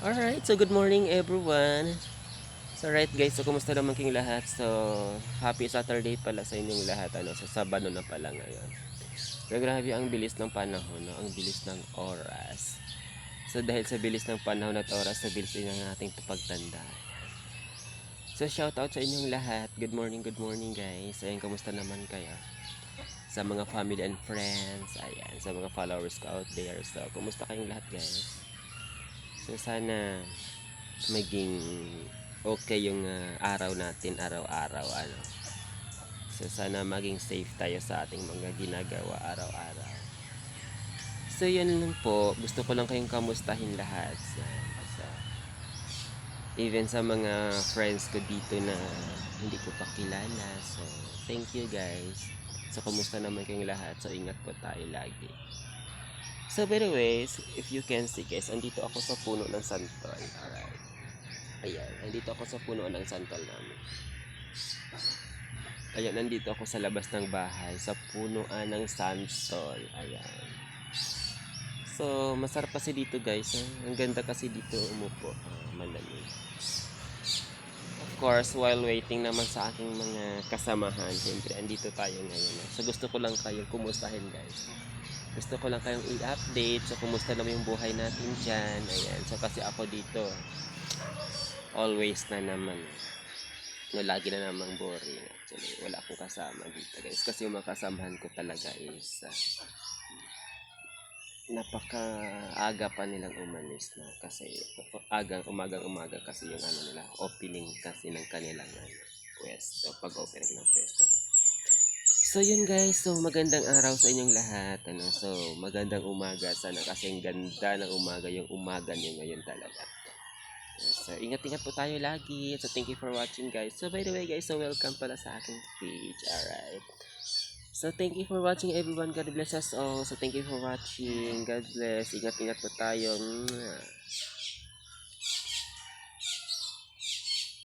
Alright, so good morning everyone. So right guys, so kumusta naman kayong lahat? So happy Saturday pala sa inyong lahat. Sa Sabado na pala ngayon. Pero grabe ang bilis ng panahon, no? Ang bilis ng oras. So dahil sa bilis ng panahon at oras, sa bilis din ang ating pagtanda. So shout out sa inyong lahat. Good morning guys. Ayan, kumusta naman kayo? Sa mga family and friends, ayan, sa mga followers ko out there. So kumusta kayong lahat guys? So sana maging okay yung araw natin araw-araw so sana maging safe tayo sa ating mga ginagawa araw-araw. So yun lang po, gusto ko lang kayong kamustahin lahat sa even sa mga friends ko dito na hindi ko pa kilala. So thank you guys. So kumusta naman kayong lahat? So ingat po tayo lagi. So by the way, if you can see guys, andito ako sa puno ng santol. Alright. Ayan, nandito ako sa puno ng santol namin. Ayan, nandito ako sa labas ng bahay, sa punuan ng santol. Ayan. So, masarap kasi dito guys. Ang ganda kasi dito umupo. Malamig. Of course, while waiting naman sa aking mga kasamahan, siyempre, andito tayo ngayon. So, gusto ko lang kayong kumustahin guys. Gusto ko lang kayong i-update. So, kumusta naman yung buhay natin dyan. Ayan. So, kasi ako dito, always na naman. No, lagi na namang boring. Actually, wala akong kasama dito guys. Kasi yung mga kasamahan ko talaga is napaka-aga pa nilang umalis na. Kasi umagang-umaga kasi yung nila, opening kasi ng kanilang pwesto. Pag-opening ng pwesto. So yun guys, so magandang araw sa inyong lahat. So magandang umaga sana kasi ang ganda ng umaga yung umaga nyo ngayon talaga. So, ingat-ingat po tayo lagi. So, thank you for watching, guys. So, by the way, guys, so welcome pala sa aking page. Alright. So, thank you for watching, everyone. God bless us all. So, thank you for watching. God bless. Ingat-ingat po tayo. Mwah.